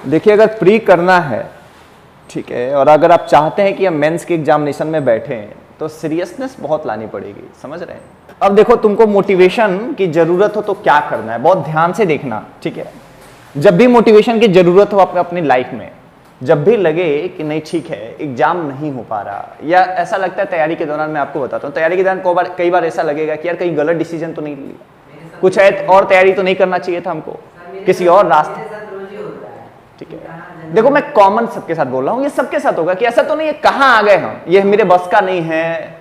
देखिए, अगर प्री करना है, ठीक है, और अगर आप चाहते हैं कि हम मेंस के एग्जामिनेशन में बैठे तो सीरियसनेस बहुत लानी पड़ेगी, समझ रहे हैं। अब देखो, तुमको मोटिवेशन की जरूरत हो तो क्या करना है, बहुत ध्यान से देखना, ठीक है। जब भी मोटिवेशन की जरूरत हो आपको अपनी लाइफ में, जब भी लगे कि नहीं ठीक है एग्जाम नहीं हो पा रहा, या ऐसा लगता है तैयारी के दौरान, मैं आपको बताता हूँ, तैयारी के दौरान कई बार ऐसा लगेगा कि यार कहीं गलत डिसीजन तो नहीं लिया, कुछ है और तैयारी तो नहीं करना चाहिए था हमको, किसी और रास्ते, ठीक है। देखो, मैं कॉमन सबके साथ बोल रहा हूँ, ये सबके साथ होगा कि ऐसा तो नहीं है कहाँ आ गए हम, ये मेरे बस का नहीं है,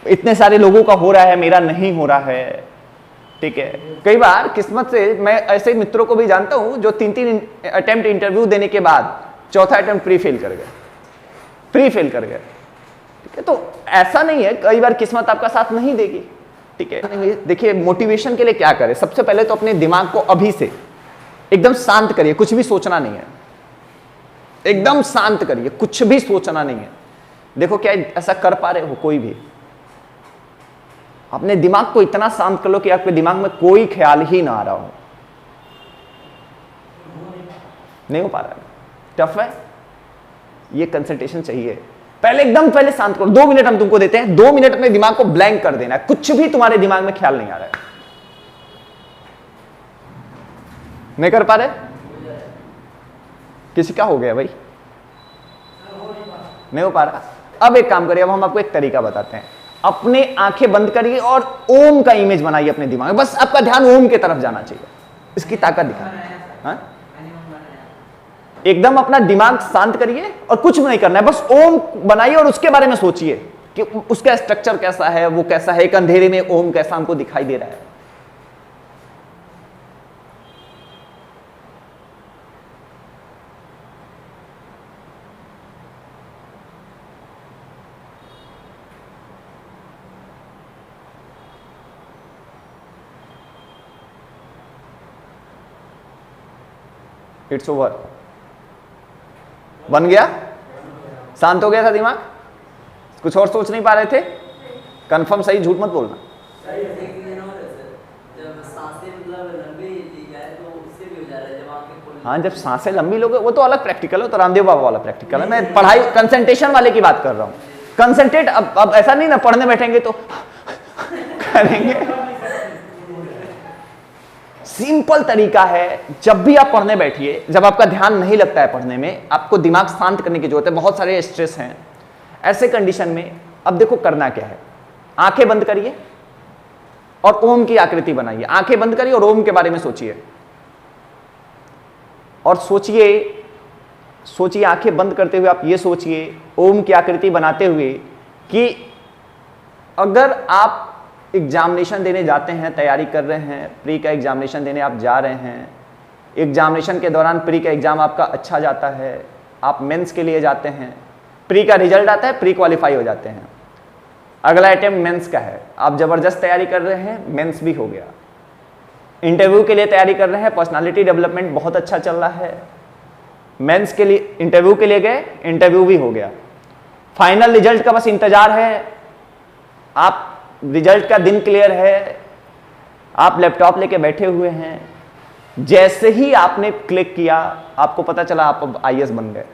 इतने सारे लोगों का हो रहा है मेरा नहीं हो रहा है, ठीक है। कई बार किस्मत से मैं ऐसे मित्रों को भी जानता हूं जो 3-3 अटेम्प्ट इंटरव्यू देने के बाद चौथा अटेम्प्ट प्री फेल कर गए, ठीक है। तो ऐसा नहीं है, कई बार किस्मत आपका साथ नहीं देगी, ठीक है। देखिए, मोटिवेशन के लिए क्या करें, सबसे पहले तो अपने दिमाग को अभी से एकदम शांत करिए, कुछ भी सोचना नहीं है, एकदम शांत करिए, कुछ भी सोचना नहीं है। देखो क्या ऐसा कर पा रहे हो कोई भी, अपने दिमाग को इतना शांत कर लो कि आपके दिमाग में कोई ख्याल ही ना आ रहा हो, नहीं हो पा रहा है, टफ है, ये कंसंट्रेशन चाहिए। पहले शांत करो, 2 मिनट हम तुमको देते हैं, 2 मिनट अपने दिमाग को ब्लैंक कर देना है, कुछ भी तुम्हारे दिमाग में ख्याल नहीं आ रहा है, नहीं कर पा रहे, किसी का हो गया भाई, नहीं हो पा रहा। अब एक काम करिए, अब हम आपको एक तरीका बताते हैं, अपने आंखें बंद करिए और ओम का इमेज बनाइए अपने दिमाग में, बस आपका ध्यान ओम की तरफ जाना चाहिए, इसकी ताकत दिखाना, एकदम अपना दिमाग शांत करिए और कुछ नहीं करना है, बस ओम बनाइए और उसके बारे में सोचिए कि उसका स्ट्रक्चर कैसा है, वो कैसा है, एक अंधेरे में ओम कैसा हमको दिखाई दे रहा है। इट्स ओवर, बन गया, शांत हो गया था दिमाग, कुछ और सोच नहीं पा रहे थे, कंफर्म सही, झूठ मत बोलना। हाँ, जब सांसें लंबी लोगे वो तो अलग प्रैक्टिकल है, तो रामदेव बाबा वाला प्रैक्टिकल है, मैं पढ़ाई कंसंट्रेशन वाले की बात कर रहा हूँ। कंसंट्रेट, अब ऐसा नहीं ना पढ़ने बैठेंगे तो करेंगे, सिंपल तरीका है, जब भी आप पढ़ने बैठिए, जब आपका ध्यान नहीं लगता है पढ़ने में, आपको दिमाग शांत करने की जरूरत है, बहुत सारे स्ट्रेस हैं, ऐसे कंडीशन में अब देखो करना क्या है, आंखें बंद करिए और ओम की आकृति बनाइए, आंखें बंद करिए और ओम के बारे में सोचिए, और सोचिए आंखें बंद करते हुए आप ये सोचिए, ओम की आकृति बनाते हुए, कि अगर आप एग्जामिनेशन देने जाते हैं, तैयारी कर रहे हैं, प्री का एग्जामिनेशन देने आप जा रहे हैं, एग्जामिनेशन के दौरान प्री का एग्जाम आपका अच्छा जाता है, आप मेंस के लिए जाते हैं, प्री का रिजल्ट आता है, प्री क्वालिफाई हो जाते हैं, अगला अटेम्प्ट मेंस का है, आप जबरदस्त तैयारी कर रहे हैं, मेंस भी हो गया, इंटरव्यू के लिए तैयारी कर रहे हैं, पर्सनालिटी डेवलपमेंट बहुत अच्छा चल रहा है, मेंस के लिए इंटरव्यू के लिए गए, इंटरव्यू भी हो गया, फाइनल रिजल्ट का बस इंतजार है, आप रिजल्ट का दिन क्लियर है, आप लैपटॉप लेके बैठे हुए हैं, जैसे ही आपने क्लिक किया आपको पता चला आप अब आईएएस बन गए।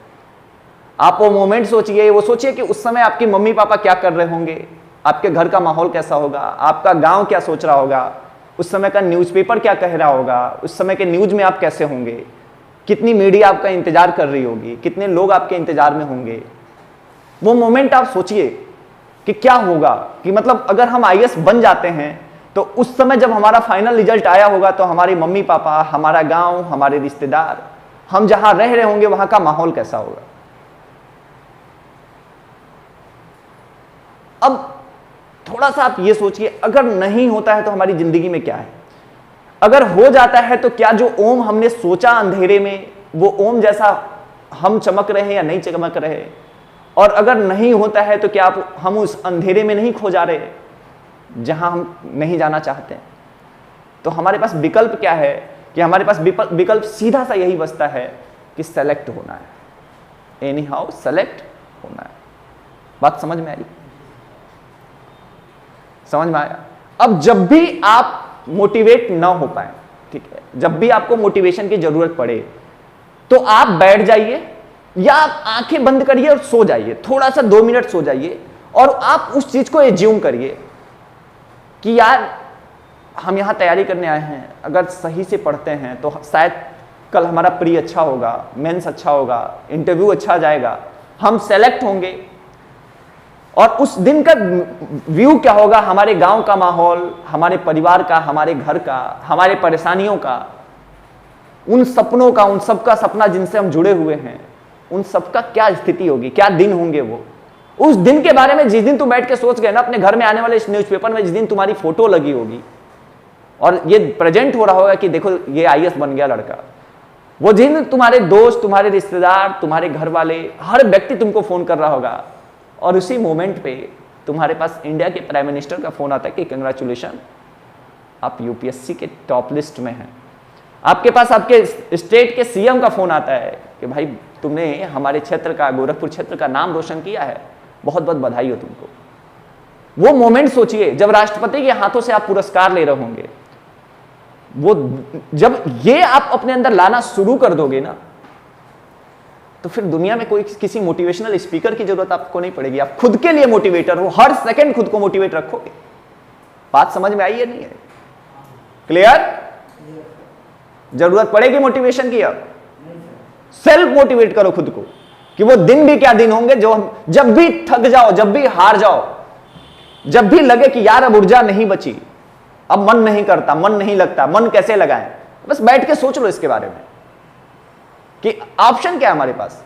आप वो मोमेंट सोचिए, वो सोचिए कि उस समय आपके मम्मी पापा क्या कर रहे होंगे, आपके घर का माहौल कैसा होगा, आपका गांव क्या सोच रहा होगा, उस समय का न्यूज़पेपर क्या कह रहा होगा, उस समय के न्यूज में आप कैसे होंगे, कितनी मीडिया आपका इंतजार कर रही होगी, कितने लोग आपके इंतजार में होंगे। वो मोमेंट आप सोचिए कि क्या होगा, कि मतलब अगर हम आईएएस बन जाते हैं तो उस समय जब हमारा फाइनल रिजल्ट आया होगा तो हमारे मम्मी पापा, हमारा गांव, हमारे रिश्तेदार, हम जहां रह रहे होंगे वहां का माहौल कैसा होगा। अब थोड़ा सा आप ये सोचिए, अगर नहीं होता है तो हमारी जिंदगी में क्या है, अगर हो जाता है तो क्या जो ओम हमने सोचा अंधेरे में वो ओम जैसा हम चमक रहे हैं या नहीं चमक रहे, और अगर नहीं होता है तो क्या हम उस अंधेरे में नहीं खो जा रहे जहां हम नहीं जाना चाहते। तो हमारे पास विकल्प क्या है, कि हमारे पास विकल्प सीधा सा यही बचता है कि सेलेक्ट होना है, एनी हाउ सेलेक्ट होना है। बात समझ में आई? समझ में आया? अब जब भी आप मोटिवेट ना हो पाए, ठीक है, जब भी आपको मोटिवेशन की जरूरत पड़े तो आप बैठ जाइए या आप आंखें बंद करिए और सो जाइए, थोड़ा सा 2 मिनट सो जाइए और आप उस चीज को एज्यूम करिए कि यार हम यहां तैयारी करने आए हैं, अगर सही से पढ़ते हैं तो शायद कल हमारा प्री अच्छा होगा, मेंस अच्छा होगा, इंटरव्यू अच्छा जाएगा, हम सेलेक्ट होंगे। और उस दिन का व्यू क्या होगा, हमारे गांव का माहौल, हमारे परिवार का, हमारे घर का, हमारे परेशानियों का, उन सपनों का, उन सबका सपना जिनसे हम जुड़े हुए हैं, उन सबका क्या स्थिति होगी, क्या दिन होंगे वो। उस दिन के बारे में जिस दिन तुम बैठ के सोच गए ना, अपने घर में आने वाले इस न्यूज़पेपर में जिस दिन तुम्हारी फोटो लगी होगी और ये प्रेजेंट हो रहा होगा कि देखो ये आईएएस बन गया लड़का, वो दिन तुम्हारे दोस्त, तुम्हारे रिश्तेदार, तुम्हारे घर वाले, हर व्यक्ति तुमको फोन कर रहा होगा और उसी मोमेंट पे तुम्हारे पास इंडिया के प्राइम मिनिस्टर का फोन आता है कि कंग्रेचुलेशन, आप यूपीएससी के टॉप लिस्ट में हैं। आपके पास आपके स्टेट के सीएम का फोन आता है कि भाई तुमने हमारे क्षेत्र का, गोरखपुर क्षेत्र का नाम रोशन किया है, बहुत बहुत बधाई हो तुमको। वो मोमेंट सोचिए जब राष्ट्रपति के हाथों से आप पुरस्कार ले रहे होंगे, वो जब ये आप अपने अंदर लाना शुरू कर दोगे ना, तो फिर दुनिया में कोई किसी मोटिवेशनल स्पीकर की जरूरत आपको नहीं पड़ेगी। आप खुद के लिए मोटिवेटर हो, हर सेकंड खुद को मोटिवेट रखोगे। बात समझ में आई है नहीं है? क्लियर? जरूरत पड़ेगी मोटिवेशन की? अब सेल्फ मोटिवेट करो खुद को कि वो दिन भी क्या दिन होंगे जो जब भी थक जाओ, जब भी हार जाओ, जब भी लगे कि यार अब ऊर्जा नहीं बची, अब मन नहीं करता, मन नहीं लगता, मन कैसे लगाएं, बस बैठ के सोच लो इसके बारे में कि ऑप्शन क्या है हमारे पास।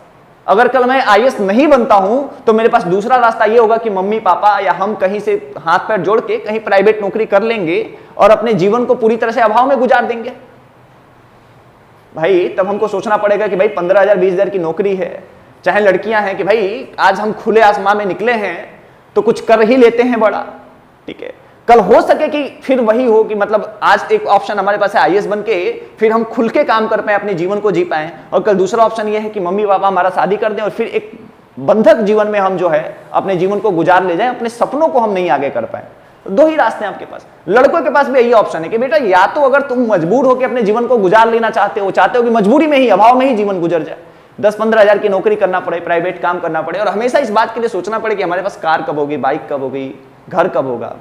अगर कल मैं आईएएस नहीं बनता हूं तो मेरे पास दूसरा रास्ता यह होगा कि मम्मी पापा या हम कहीं से हाथ पैर जोड़ के कहीं प्राइवेट नौकरी कर लेंगे और अपने जीवन को पूरी तरह से अभाव में गुजार देंगे। भाई तब हमको सोचना पड़ेगा कि भाई 15,000 20,000 की नौकरी है, चाहे लड़कियां हैं कि भाई आज हम खुले आसमान में निकले हैं तो कुछ कर ही लेते हैं बड़ा, ठीक है। कल हो सके कि फिर वही हो कि मतलब आज एक ऑप्शन हमारे पास है आईएएस बन के फिर हम खुल के काम कर पाए, अपने जीवन को जी पाए, और कल दूसरा ऑप्शन ये है कि मम्मी पापा हमारा शादी कर दें और फिर एक बंधक जीवन में हम जो है अपने जीवन को गुजार ले जाएं, अपने सपनों को हम नहीं आगे कर पाए। तो 2 ही रास्ते हैं आपके पास। लड़कों के पास भी यही ऑप्शन है कि बेटा या तो अगर तुम मजबूर होकर अपने जीवन को गुजार लेना चाहते हो कि मजबूरी में ही, अभाव में ही जीवन गुजर जाए, 10-15 हज़ार की नौकरी करना पड़े, प्राइवेट काम करना पड़े और हमेशा इस बात के लिए सोचना पड़े कि हमारे पास कार कब होगी, बाइक कब होगी, घर कब होगा,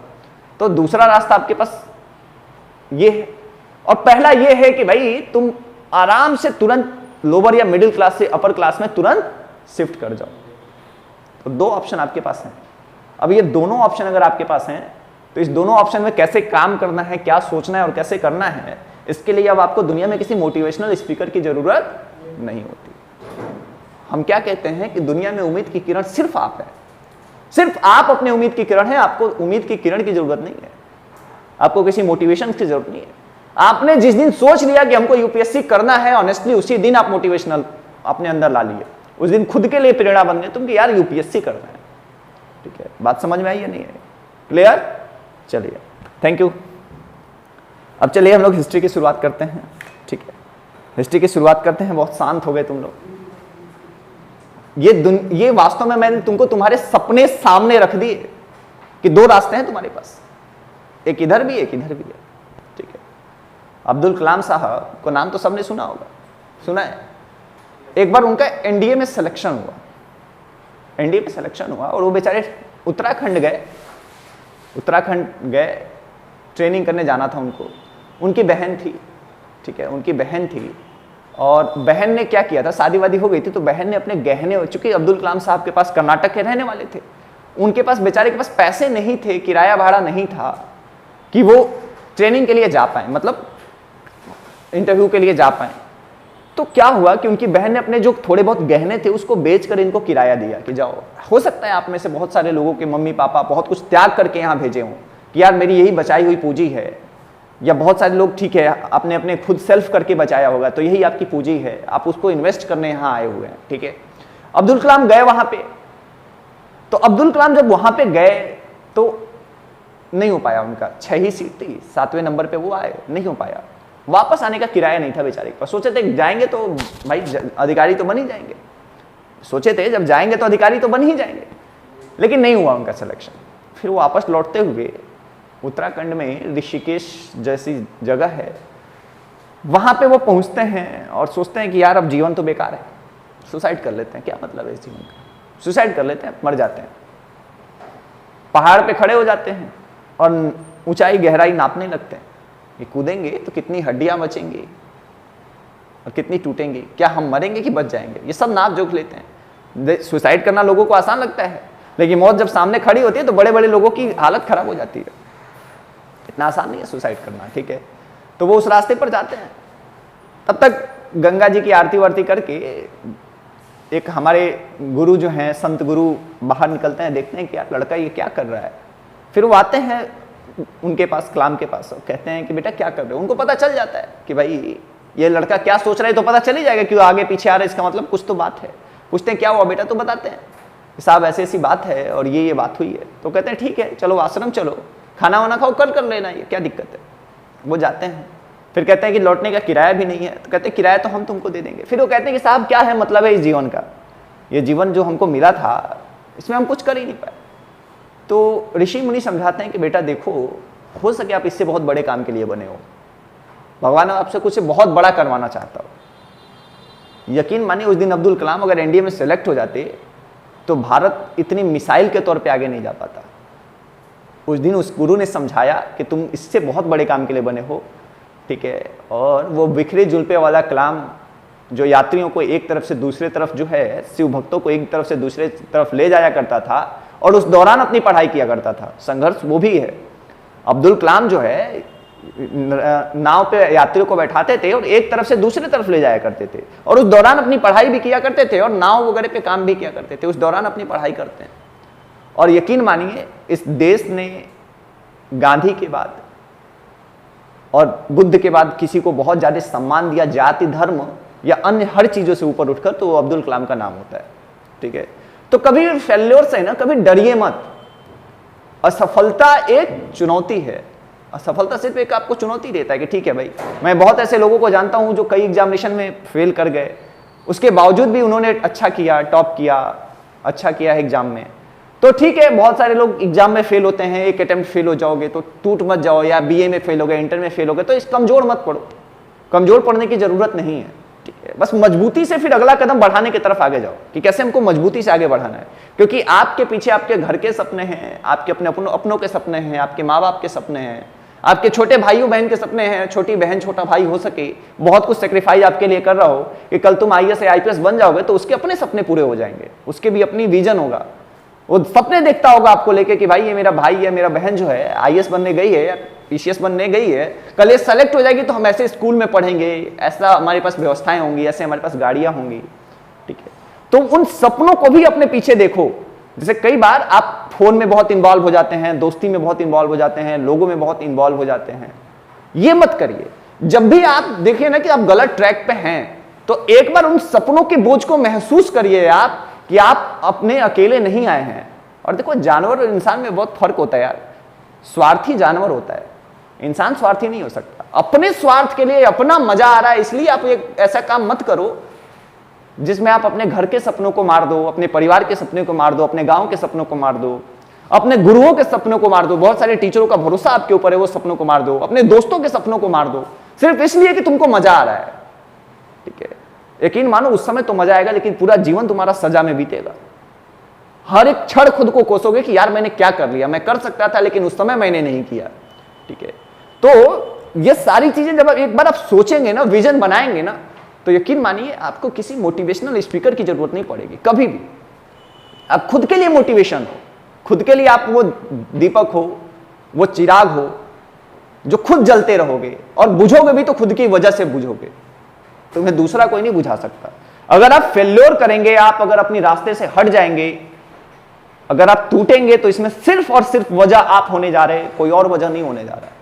तो दूसरा रास्ता आपके पास ये है। और पहला ये है कि भाई तुम आराम से तुरंत लोअर या मिडिल क्लास से अपर क्लास में तुरंत शिफ्ट कर जाओ। तो 2 ऑप्शन आपके पास हैं। अब ये दोनों ऑप्शन अगर आपके पास हैं तो इस दोनों ऑप्शन में कैसे काम करना है, क्या सोचना है और कैसे करना है, इसके लिए अब आपको दुनिया में किसी मोटिवेशनल स्पीकर की जरूरत नहीं होती। हम क्या कहते हैं कि दुनिया में उम्मीद की किरण सिर्फ आप है, सिर्फ आप अपने उम्मीद की किरण है। आपको उम्मीद की किरण की जरूरत नहीं है, आपको किसी मोटिवेशन की जरूरत नहीं है। आपने जिस दिन सोच लिया कि हमको यूपीएससी करना है, ऑनेस्टली उसी दिन आप मोटिवेशनल अपने अंदर ला लिए, उस दिन खुद के लिए प्रेरणा बन गए तुम कि यार यूपीएससी करना है, ठीक है। बात समझ में आई या नहीं है? क्लियर? चलिए, थैंक यू। अब चलिए हम लोग हिस्ट्री की शुरुआत करते हैं, ठीक है। हिस्ट्री की शुरुआत करते हैं। बहुत शांत हो गए तुम लोग। ये वास्तव में मैंने तुमको तुम्हारे सपने सामने रख दिए कि 2 रास्ते हैं तुम्हारे पास, एक इधर भी एक इधर भी है, ठीक है। अब्दुल कलाम साहब को नाम तो सबने सुना होगा, सुना है। एक बार उनका एनडीए में सिलेक्शन हुआ, एनडीए में सिलेक्शन हुआ और वो बेचारे उत्तराखंड गए, ट्रेनिंग करने जाना था उनको। उनकी बहन थी, ठीक है, उनकी बहन थी और बहन ने क्या किया था, शादी वादी हो गई थी तो बहन ने अपने गहने, चूंकि अब्दुल कलाम साहब के पास कर्नाटक के रहने वाले थे, उनके पास बेचारे के पास पैसे नहीं थे, किराया भाड़ा नहीं था कि वो ट्रेनिंग के लिए जा पाए, मतलब इंटरव्यू के लिए जा पाए। तो क्या हुआ कि उनकी बहन ने अपने जो थोड़े बहुत गहने थे उसको बेचकर इनको किराया दिया कि जाओ। हो सकता है आप में से बहुत सारे लोगों के मम्मी पापा बहुत कुछ त्याग करके यहाँ भेजे हों कि यार मेरी यही बचाई हुई पूंजी है, या बहुत सारे लोग ठीक है आपने अपने खुद सेल्फ करके बचाया होगा तो यही आपकी पूंजी है, आप उसको इन्वेस्ट करने यहाँ आए हुए हैं, ठीक है। अब्दुल कलाम गए वहां पे, तो अब्दुल कलाम जब वहां पे गए तो नहीं हो पाया उनका, 6 ही सीट थी, 7वें नंबर पे वो आए, नहीं हो पाया। वापस आने का किराया नहीं था बेचारे के पास। सोचे थे जाएंगे तो भाई अधिकारी तो बन ही जाएंगे, सोचे थे जब जाएंगे तो अधिकारी तो बन ही जाएंगे, लेकिन नहीं हुआ उनका सिलेक्शन। फिर वो वापस लौटते हुए उत्तराखंड में ऋषिकेश जैसी जगह है, वहां पे वो पहुंचते हैं और सोचते हैं कि यार अब जीवन तो बेकार है, सुसाइड कर लेते हैं, क्या मतलब है इस जीवन का, सुसाइड कर लेते हैं, मर जाते हैं। पहाड़ पे खड़े हो जाते हैं और ऊंचाई गहराई नापने लगते हैं, ये कूदेंगे तो कितनी हड्डियां बचेंगी और कितनी टूटेंगी, क्या हम मरेंगे कि बच जाएंगे, ये सब नाप जोख लेते हैं। सुसाइड करना लोगों को आसान लगता है, लेकिन मौत जब सामने खड़ी होती है तो बड़े बड़े लोगों की हालत खराब हो जाती है। इतना आसान नहीं है सुसाइड करना, ठीक है। तो वो उस रास्ते पर जाते हैं। तब तक गंगा जी की आरती वारती करके एक हमारे गुरु जो हैं, संत गुरु बाहर निकलते हैं, देखते हैं कि यार लड़का ये क्या कर रहा है। फिर वो आते हैं उनके पास, कलाम के पास, कहते हैं कि बेटा क्या कर रहे हो। उनको पता चल जाता है कि भाई ये लड़का क्या सोच रहा है, तो पता चल ही जाएगा क्यों आगे पीछे आ रहा है, इसका मतलब कुछ तो बात है। पूछते हैं क्या हुआ बेटा, तो बताते हैं साहब ऐसी ऐसी बात है और ये बात हुई है। तो कहते हैं ठीक है चलो आश्रम चलो, खाना वाना खाओ, कल कर लेना, ये क्या दिक्कत है। वो जाते हैं, फिर कहते हैं कि लौटने का किराया भी नहीं है। तो कहते हैं किराया तो हम तुमको दे देंगे। फिर वो कहते हैं कि साहब क्या है मतलब है इस जीवन का, ये जीवन जो हमको मिला था इसमें हम कुछ कर ही नहीं पाए। तो ऋषि मुनि समझाते हैं कि बेटा देखो, हो सके आप इससे बहुत बड़े काम के लिए बने हो, भगवान आपसे कुछ बहुत बड़ा करवाना चाहता हो। यकीन मानिए उस दिन अब्दुल कलाम अगर एनडीए में सेलेक्ट हो जाते तो भारत इतनी मिसाइल के तौर पे आगे नहीं जा पाता। उस दिन उस गुरु ने समझाया कि तुम इससे बहुत बड़े काम के लिए बने हो, ठीक है। और वो बिखरे जुल्फे वाला कलाम जो यात्रियों को एक तरफ से दूसरे तरफ जो है, शिव भक्तों को एक तरफ से दूसरे तरफ ले जाया करता था और उस दौरान अपनी पढ़ाई किया करता था। संघर्ष वो भी है। अब्दुल कलाम जो है नाव पे यात्रियों को बैठाते थे और एक तरफ से दूसरे तरफ ले जाया करते थे और उस दौरान अपनी पढ़ाई भी किया करते थे और नाव वगैरह पे काम भी किया करते थे। उस दौरान अपनी पढ़ाई करते हैं। और यकीन मानिए इस देश ने गांधी के बाद और बुद्ध के बाद किसी को बहुत ज्यादा सम्मान दिया, जाति धर्म या अन्य हर चीजों से ऊपर उठकर, तो अब्दुल कलाम का नाम होता है, ठीक है। तो कभी फेल्योर से ना कभी डरिए मत। असफलता एक चुनौती है। असफलता सिर्फ एक आपको चुनौती देता है कि ठीक है भाई, मैं बहुत ऐसे लोगों को जानता हूं जो कई एग्जामिनेशन में फेल कर गए, उसके बावजूद भी उन्होंने अच्छा किया, टॉप किया, अच्छा किया है एग्जाम में। तो ठीक है, बहुत सारे लोग एग्जाम में फेल होते हैं, एक अटेम्प्ट फेल हो जाओगे तो टूट मत जाओ, या बीए में फेल हो गए, इंटर में फेल हो गए, तो इस कमजोर मत पड़ो। कमजोर पड़ने की जरूरत नहीं है, ठीक है। बस मजबूती से फिर अगला कदम बढ़ाने की तरफ आगे जाओ कि कैसे हमको मजबूती से आगे बढ़ाना है, क्योंकि आपके पीछे आपके घर के सपने हैं, आपके अपने अपनों के सपने हैं, आपके माँ बाप के सपने हैं, आपके छोटे भाइयों बहन के सपने हैं, छोटी बहन छोटा भाई हो सके बहुत कुछ सेक्रीफाइस आपके लिए कर रहा हो कि कल तुम आईएएस या आईपीएस बन जाओगे तो उसके अपने सपने पूरे हो जाएंगे, उसके भी अपनी विजन होगा, वो सपने देखता होगा आपको लेके कि भाई ये मेरा भाई है, मेरा बहन जो है आईएएस बनने गई है या पीसीएस बनने गई है, कल ये सेलेक्ट हो जाएगी तो हम ऐसे स्कूल में पढ़ेंगे, ऐसा हमारे पास व्यवस्थाएं होंगी, ऐसे हमारे पास गाड़ियां होंगी, ठीक है। तो उन सपनों को भी अपने पीछे देखो। जैसे कई बार आप फोन में बहुत इन्वॉल्व हो जाते हैं, दोस्ती में बहुत इन्वॉल्व हो जाते हैं, लोगों में बहुत इन्वॉल्व हो जाते हैं, ये मत करिए। जब भी आप देखिए ना कि आप गलत ट्रैक पे हैं तो एक बार उन सपनों के बोझ को महसूस करिए आप कि आप अपने अकेले नहीं आए हैं। और देखो जानवर और इंसान में बहुत फर्क होता है यार। स्वार्थी जानवर होता है, इंसान स्वार्थी नहीं हो सकता। अपने स्वार्थ के लिए, अपना मजा आ रहा है इसलिए आप एक ऐसा काम मत करो जिसमें आप अपने घर के सपनों को मार दो, अपने परिवार के सपने को मार दो, अपने गांव के सपनों को मार दो, अपने गुरुओं के सपनों को मार दो, बहुत सारे टीचरों का भरोसा आपके ऊपर है वो सपनों को मार दो, अपने दोस्तों के सपनों को मार दो, सिर्फ इसलिए कि तुमको मजा आ रहा है, ठीक है। यकीन मानो उस समय तो मजा आएगा लेकिन पूरा जीवन तुम्हारा सजा में बीतेगा। हर एक क्षण खुद को कोसोगे कि यार मैंने क्या कर लिया, मैं कर सकता था लेकिन उस समय मैंने नहीं किया, ठीक है। तो ये सारी चीजें जब एक बार आप सोचेंगे ना, विजन बनाएंगे ना, तो यकीन मानिए आपको किसी मोटिवेशनल स्पीकर की जरूरत नहीं पड़ेगी कभी भी। आप खुद के लिए मोटिवेशन हो, खुद के लिए आप वो दीपक हो, वो चिराग हो जो खुद जलते रहोगे और बुझोगे भी तो खुद की वजह से बुझोगे, तुम्हें दूसरा कोई नहीं बुझा सकता। अगर आप फेल्योर करेंगे, आप अगर अपने रास्ते से हट जाएंगे, अगर आप टूटेंगे तो इसमें सिर्फ और सिर्फ वजह आप होने जा रहे हैं, कोई और वजह नहीं होने जा रहा है।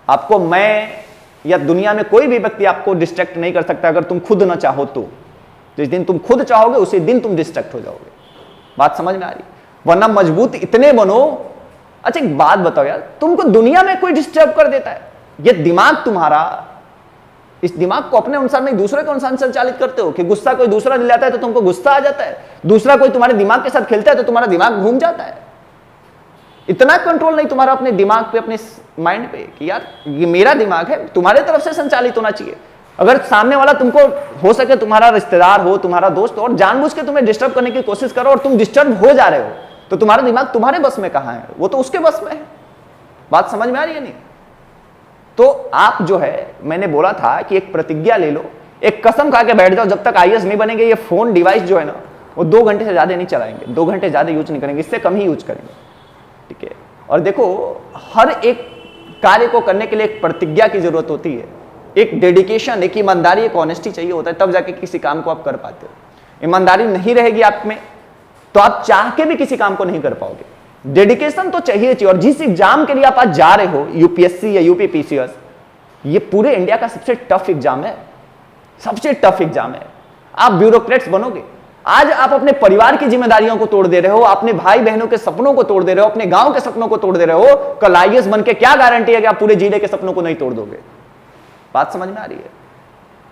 आपको मैं या दुनिया में कोई भी व्यक्ति आपको डिस्ट्रैक्ट नहीं कर सकता अगर तुम खुद ना चाहो तो। जिस दिन तुम खुद चाहोगे उसी दिन तुम डिस्ट्रैक्ट हो जाओगे। बात समझ में आ रही? वरना मजबूत इतने बनो। अच्छा एक बात बताओ यार, तुमको दुनिया में कोई डिस्टर्ब कर देता है? ये दिमाग तुम्हारा, इस दिमाग को अपने अनुसार नहीं दूसरे के अनुसार संचालित करते हो कि गुस्सा कोई दूसरा दिलाता है तो तुमको गुस्सा आ जाता है, दूसरा कोई तुम्हारे दिमाग के साथ खेलता है तो तुम्हारा दिमाग घूम जाता है। इतना कंट्रोल नहीं तुम्हारा अपने दिमाग पे, अपने माइंड पे कि यार ये मेरा दिमाग है, तुम्हारे तरफ से संचालित होना चाहिए। अगर सामने वाला तुमको हो सके तुम्हारा रिश्तेदार हो, तुम्हारा दोस्त हो, और जानबूझ के तुम्हें डिस्टर्ब करने की कोशिश करो और तुम डिस्टर्ब हो जा रहे हो, तो तुम्हारा दिमाग तुम्हारे बस में कहां है, वो तो उसके बस में है। बात समझ में आ रही है नहीं? तो आप जो है, मैंने बोला था कि एक प्रतिज्ञा ले लो, एक कसम खा के बैठ जाओ, जब तक आईएएस नहीं बनेंगे ये फोन डिवाइस जो है ना, वो 2 घंटे से ज्यादा नहीं चलाएंगे, 2 घंटे ज्यादा यूज नहीं करेंगे, इससे कम ही यूज करेंगे, ठीक है। और देखो, हर एक कार्य को करने के लिए एक प्रतिज्ञा की जरूरत होती है, एक डेडिकेशन, एक ईमानदारी, एक ऑनेस्टी चाहिए होता है, तब जाके किसी काम को आप कर पाते हो। ईमानदारी नहीं रहेगी आप में तो आप चाह के भी किसी काम को नहीं कर पाओगे। डेडिकेशन तो चाहिए। और जिस एग्जाम के लिए आप आज जा रहे हो, यूपीएससी या यूपीपीसीएस, ये पूरे इंडिया का सबसे टफ एग्जाम है, सबसे टफ एग्जाम है। आप ब्यूरोक्रेट्स बनोगे। आज आप अपने परिवार की जिम्मेदारियों को तोड़ दे रहे हो, अपने भाई बहनों के सपनों को तोड़ दे रहे हो, अपने गांव के सपनों को तोड़ दे रहे हो। कल आईएएस बन के क्या गारंटी है कि आप पूरे जिले के सपनों को नहीं तोड़ दोगे? बात समझ में आ रही है?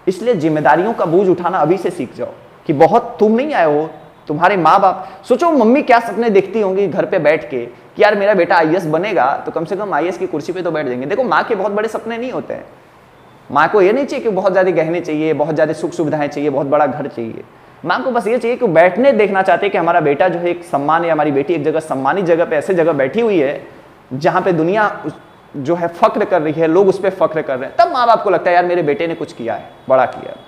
इसलिए जिम्मेदारियों का बोझ उठाना अभी से सीख जाओ कि बहुत तुम नहीं आए हो, तुम्हारे माँ बाप। सोचो मम्मी क्या सपने देखती होंगी घर पे बैठ के कि यार मेरा बेटा आईएएस बनेगा तो कम से कम आईएएस की कुर्सी पे तो बैठ जाएंगे। देखो, माँ के बहुत बड़े सपने नहीं होते हैं। माँ को ये नहीं चाहिए कि बहुत ज्यादा गहने चाहिए, बहुत ज्यादा सुख सुविधाएं चाहिए, बहुत बड़ा घर चाहिए। माँ को बस ये चाहिए कि बैठने देखना चाहते हैं कि हमारा बेटा जो है एक सम्मान, या हमारी बेटी एक जगह सम्मानित जगह पे, ऐसे जगह बैठी हुई है जहां पे दुनिया जो है फख्र कर रही है, लोग उस पर फख्र कर रहे हैं। तब माँ बाप को लगता है यार मेरे बेटे ने कुछ किया है, बड़ा किया है।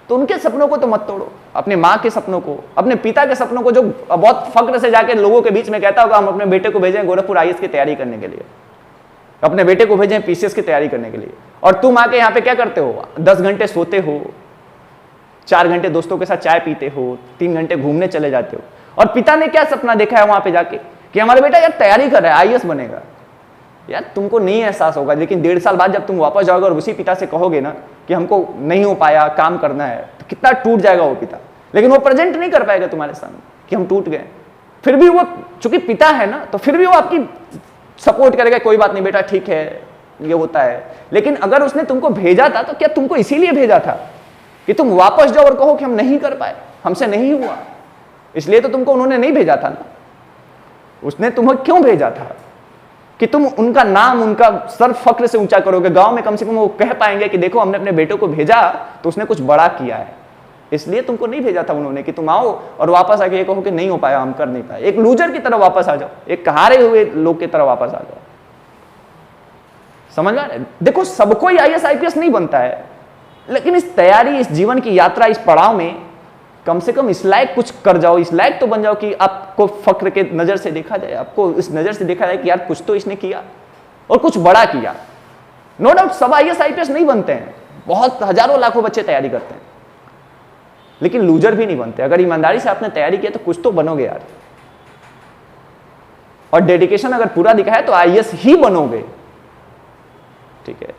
तो उनके सपनों को तो मत तोड़ो, अपने माँ के सपनों को, अपने पिता के सपनों को, जो बहुत फख्र से जाके लोगों के बीच में कहता होगा हम अपने बेटे को भेजें गोरखपुर आईएएस की तैयारी करने के लिए, अपने बेटे को भेजें पीसीएस की तैयारी करने के लिए, और तुम आके यहाँ पे क्या करते हो? 10 घंटे सोते हो, 4 घंटे दोस्तों के साथ चाय पीते हो, 3 घंटे घूमने चले जाते हो। और पिता ने क्या सपना देखा है वहां पे जाके कि हमारा बेटा यार तैयारी कर रहा है, आईएएस बनेगा। यार तुमको नहीं एहसास होगा, लेकिन 1.5 साल बाद जब तुम वापस जाओगे और उसी पिता से कहोगे ना कि हमको नहीं हो पाया, काम करना है, तो कितना टूट जाएगा वो पिता। लेकिन वो प्रेजेंट नहीं कर पाएगा तुम्हारे सामने कि हम टूट गए। फिर भी वो चूंकि पिता है ना, तो फिर भी वो आपकी सपोर्ट करेगा, कोई बात नहीं बेटा, ठीक है, ये होता है। लेकिन अगर उसने तुमको भेजा था तो क्या तुमको इसीलिए भेजा था कि तुम वापस जाओ और कहो कि हम नहीं कर पाए, हमसे नहीं हुआ? इसलिए तो तुमको उन्होंने नहीं भेजा था ना। उसने तुम्हें क्यों भेजा था? कि तुम उनका नाम, उनका सर फख्र से ऊंचा करोगे, गांव में कम से कम वो कह पाएंगे कि देखो हमने अपने बेटों को भेजा तो उसने कुछ बड़ा किया है। इसलिए तुमको नहीं भेजा था उन्होंने कि तुम आओ और वापस आके ये कहो कि नहीं हो पाया, हम कर नहीं पाए। एक लूजर की तरह वापस आ जाओ, एक हारे हुए लोग की तरह वापस आ जाओ। समझ में आ रहा है? देखो, सबको ही आईएएस आईपीएस नहीं बनता है, लेकिन इस तैयारी, इस जीवन की यात्रा, इस पड़ाव में कम से कम इस लायक कुछ कर जाओ, इस लायक तो बन जाओ कि आपको फख्र के नजर से देखा जाए, आपको इस नजर से देखा जाए कि यार कुछ तो इसने किया और कुछ बड़ा किया। नो डाउट सब आईएएस आईपीएस नहीं बनते हैं, बहुत हजारों लाखों बच्चे तैयारी करते हैं, लेकिन लूजर भी नहीं बनते। अगर ईमानदारी से आपने तैयारी किया तो कुछ तो बनोगे यार, और डेडिकेशन अगर पूरा दिखा है तो आईएएस ही बनोगे, ठीक है।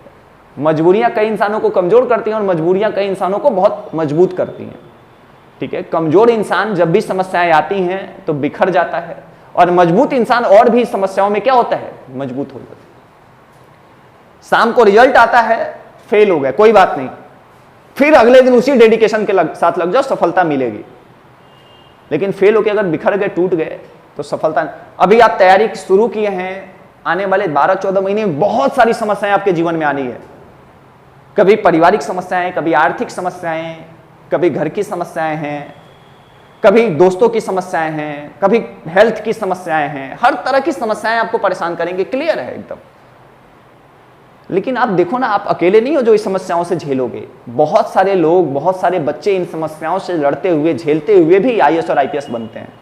मजबूरियां कई इंसानों को कमजोर करती हैं और मजबूरियां कई इंसानों को बहुत मजबूत करती हैं, ठीक है। कमजोर इंसान जब भी समस्याएं आती हैं तो बिखर जाता है, और मजबूत इंसान और भी समस्याओं में क्या होता है? मजबूत हो जाता है। शाम को रिजल्ट आता है, फेल हो गए, कोई बात नहीं, फिर अगले दिन उसी डेडिकेशन के साथ लग जाओ, सफलता मिलेगी। लेकिन फेल होकर अगर बिखर गए, टूट गए तो सफलता। अभी आप तैयारी शुरू किए हैं, आने वाले 12-14 महीने में बहुत सारी समस्याएं आपके जीवन में आनी है। कभी पारिवारिक समस्याएं, कभी आर्थिक समस्याएं, कभी घर की समस्याएं हैं, कभी दोस्तों की समस्याएं हैं, कभी हेल्थ की समस्याएं हैं। हर तरह की समस्याएं आपको परेशान करेंगे, क्लियर है एकदम। लेकिन आप देखो ना, आप अकेले नहीं हो जो इस समस्याओं से झेलोगे। बहुत सारे लोग, बहुत सारे बच्चे इन समस्याओं से लड़ते हुए, झेलते हुए भी आईएएस और आईपीएस बनते हैं।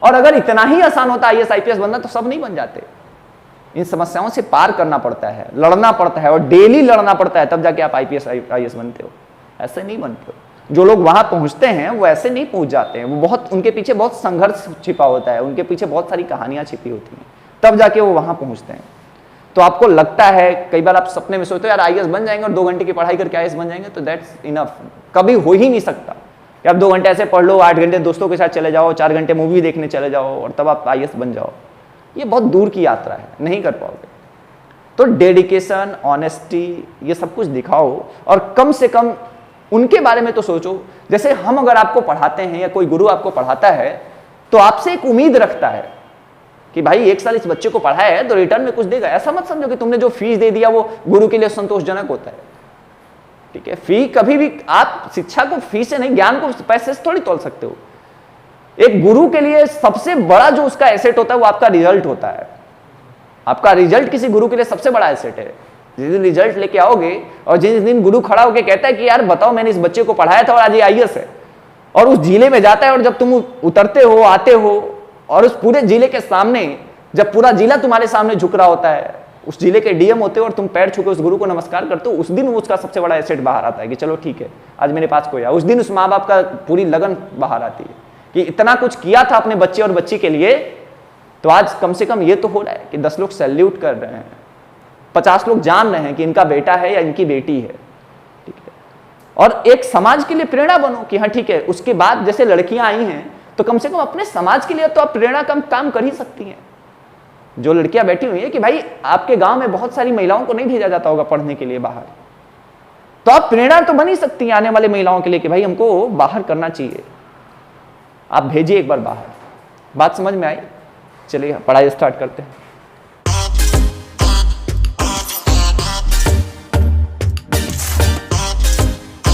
और अगर इतना ही आसान होता आईएएस आईपीएस बनना तो सब नहीं बन जाते। इन समस्याओं से पार करना पड़ता है, लड़ना पड़ता है, और डेली लड़ना पड़ता है, तब जाके आप आईपीएस आईएएस बनते हो। ऐसे नहीं बनते हो। जो लोग वहां पहुंचते हैं वो ऐसे नहीं पहुंच जाते हैं, वो बहुत, उनके पीछे बहुत संघर्ष छिपा होता है, उनके पीछे बहुत सारी कहानियां छिपी होती हैं, तब जाके वो वहां पहुंचते हैं। तो आपको लगता है, कई बार आप सपने में सोचते हो यार आईएएस बन जाएंगे और 2 घंटे की पढ़ाई करके आईएएस बन जाएंगे, तो दैट्स इनफ। कभी हो ही नहीं सकता कि आप 2 घंटे ऐसे पढ़ लो, 8 घंटे दोस्तों के साथ चले जाओ, 4 घंटे मूवी देखने चले जाओ और तब आप आईएएस बन जाओ। ये बहुत दूर की यात्रा है, नहीं कर पाओगे। तो डेडिकेशन, ऑनेस्टी, ये सब कुछ दिखाओ, और कम से कम उनके बारे में तो सोचो। जैसे हम अगर आपको पढ़ाते हैं या कोई गुरु आपको पढ़ाता है तो आपसे एक उम्मीद रखता है कि कि भाई 1 साल इस बच्चे को पढ़ाया है तो रिटर्न में कुछ देगा। ऐसा मत समझो कि तुमने जो फीस दे दिया वो गुरु के लिए संतोषजनक होता है। ठीक है, फी कभी भी आप शिक्षा को फी से नहीं, ज्ञान को पैसे से थोड़ी तोल सकते हो। एक गुरु के लिए सबसे बड़ा जो उसका एसेट होता है वो आपका रिजल्ट होता है। आपका रिजल्ट किसी गुरु के लिए सबसे बड़ा एसेट है। जिस दिन रिजल्ट लेके आओगे और जिस दिन गुरु खड़ा होकर कहता है कि यार बताओ मैंने इस बच्चे को पढ़ाया था और आज ये आईएएस है, और उस जिले में जाता है और जब तुम उतरते हो आते हो और उस पूरे जिले के सामने जब पूरा जिला तुम्हारे सामने झुक रहा होता है, उस जिले के डीएम होते हो और तुम पैर छू के उस गुरु को नमस्कार करते हो, उस दिन उसका सबसे बड़ा एसेट बाहर आता है कि चलो ठीक है आज मेरे पास कोई आया। उस दिन उस माँ बाप का पूरी लगन बाहर आती है कि इतना कुछ किया था अपने बच्चे और बच्ची के लिए, तो आज कम से कम ये तो हो रहा है कि 10 लोग सैल्यूट कर रहे हैं, 50 लोग जान रहे हैं कि इनका बेटा है या इनकी बेटी है। ठीक है, और एक समाज के लिए प्रेरणा बनो कि हाँ ठीक है, उसके बाद जैसे लड़कियां आई हैं तो कम से कम अपने समाज के लिए तो आप प्रेरणा का काम कर ही सकती हैं। जो लड़कियां बैठी हुई है कि भाई आपके गांव में बहुत सारी महिलाओं को नहीं भेजा जाता होगा पढ़ने के लिए बाहर, तो आप प्रेरणा तो बन ही सकती हैं आने वाले महिलाओं के लिए कि भाई हमको बाहर करना चाहिए। आप भेजिए एक बार बाहर। बात समझ में आई? चलिए पढ़ाई स्टार्ट करते हैं।